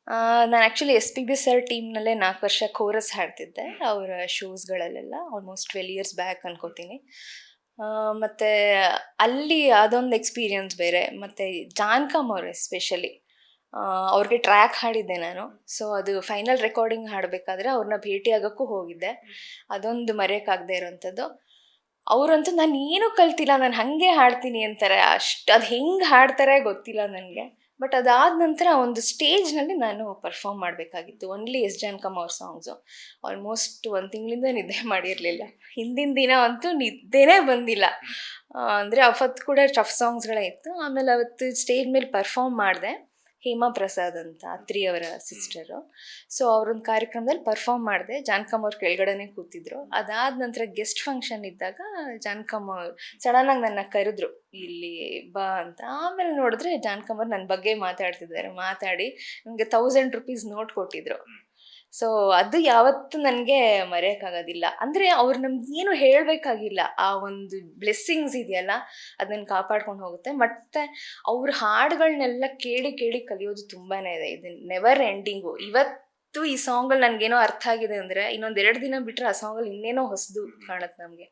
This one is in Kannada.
ನಾನು actually S P B sir ಟೀಮ್ನಲ್ಲೇ 4 ವರ್ಷ ಕೋರಸ್ ಹಾಡ್ತಿದ್ದೆ ಅವರ ಶೋಸ್ಗಳಲ್ಲೆಲ್ಲ. ಆಲ್ಮೋಸ್ಟ್ 12 ಇಯರ್ಸ್ ಬ್ಯಾಕ್ ಅನ್ಕೋತೀನಿ. ಮತ್ತು ಅಲ್ಲಿ ಅದೊಂದು ಎಕ್ಸ್ಪೀರಿಯನ್ಸ್ ಬೇರೆ. ಮತ್ತು ಜಾನ್ಕಮ್ ಅವರು ಎಸ್ಪೆಷಲಿ ಅವ್ರಿಗೆ ಟ್ರ್ಯಾಕ್ ಹಾಡಿದ್ದೆ ನಾನು. ಸೊ ಅದು ಫೈನಲ್ ರೆಕಾರ್ಡಿಂಗ್ ಹಾಡಬೇಕಾದ್ರೆ ಅವ್ರನ್ನ ಭೇಟಿಯಾಗೋಕ್ಕೂ ಹೋಗಿದ್ದೆ. ಅದೊಂದು ಮರೆಯೋಕ್ಕಾಗದೇ ಇರೋವಂಥದ್ದು. ಅವರಂತೂ ನಾನು ಏನೂ ಕಲ್ತಿಲ್ಲ, ನಾನು ಹಾಗೆ ಹಾಡ್ತೀನಿ ಅಂತಾರೆ. ಅಷ್ಟು ಅದು ಹೆಂಗೆ ಹಾಡ್ತಾರೆ ಗೊತ್ತಿಲ್ಲ ನನಗೆ. ಬಟ್ ಅದಾದ ನಂತರ ಒಂದು ಸ್ಟೇಜ್ನಲ್ಲಿ ನಾನು ಪರ್ಫಾರ್ಮ್ ಮಾಡಬೇಕಾಗಿತ್ತು. ಓನ್ಲಿ ಎಸ್ ಜಾನಕಮ್ಮ ಅವ್ರ ಸಾಂಗ್ಸು. ಆಲ್ಮೋಸ್ಟ್ 1 ತಿಂಗಳಿಂದ ನಿದ್ದೆ ಮಾಡಿರಲಿಲ್ಲ. ಹಿಂದಿನ ದಿನ ಅಂತೂ ನಿದ್ದೆನೇ ಬಂದಿಲ್ಲ. ಅಂದರೆ ಅವತ್ತು ಕೂಡ ಟಫ್ ಸಾಂಗ್ಸ್ಗಳೇ ಇತ್ತು. ಆಮೇಲೆ ಅವತ್ತು ಸ್ಟೇಜ್ ಮೇಲೆ ಪರ್ಫಾರ್ಮ್ ಮಾಡಿದೆ. ಹೇಮಾ ಪ್ರಸಾದ್ ಅಂತ ಅತ್ರಿ ಅವರ ಸಿಸ್ಟರು. ಸೊ ಅವ್ರೊಂದು ಕಾರ್ಯಕ್ರಮದಲ್ಲಿ ಪರ್ಫಾರ್ಮ್ ಮಾಡಿದೆ. ಜಾನಕಮ್ಮ ಅವ್ರು ಕೆಳಗಡೆನೇ ಕೂತಿದ್ರು. ಅದಾದ ನಂತರ ಗೆಸ್ಟ್ ಫಂಕ್ಷನ್ ಇದ್ದಾಗ ಜಾನಕಮ್ಮ ಅವ್ರು ಸಡನ್ನಾಗಿ ನನ್ನ ಕರೆದ್ರು, ಇಲ್ಲಿ ಬಾ ಅಂತ. ಆಮೇಲೆ ನೋಡಿದ್ರೆ ಜಾನಕಮ್ಮ ಅವ್ರು ನನ್ನ ಬಗ್ಗೆ ಮಾತಾಡ್ತಿದ್ದಾರೆ. ಮಾತಾಡಿ ನನಗೆ 1000 ರೂಪೀಸ್ ನೋಟ್ ಕೊಟ್ಟಿದ್ರು. ಸೊ ಅದು ಯಾವತ್ತೂ ನನಗೆ ಮರೆಯೋಕ್ಕಾಗೋದಿಲ್ಲ. ಅಂದರೆ ಅವ್ರು ನಮ್ಗೇನು ಹೇಳಬೇಕಾಗಿಲ್ಲ. ಆ ಒಂದು ಬ್ಲೆಸ್ಸಿಂಗ್ಸ್ ಇದೆಯಲ್ಲ, ಅದನ್ನು ಕಾಪಾಡ್ಕೊಂಡು ಹೋಗುತ್ತೆ. ಮತ್ತು ಅವ್ರ ಹಾಡುಗಳನ್ನೆಲ್ಲ ಕೇಳಿ ಕೇಳಿ ಕಲಿಯೋದು ತುಂಬಾ ಇದೆ. ಇದು ನೆವರ್ ಎಂಡಿಂಗು. ಇವತ್ತು ಈ ಸಾಂಗಲ್ಲಿ ನನಗೇನೋ ಅರ್ಥ ಆಗಿದೆ ಅಂದರೆ ಇನ್ನೊಂದು 2 ದಿನ ಬಿಟ್ಟರೆ ಆ ಸಾಂಗಲ್ಲಿ ಇನ್ನೇನೋ ಹೊಸದು ಕಾಣುತ್ತೆ ನಮಗೆ.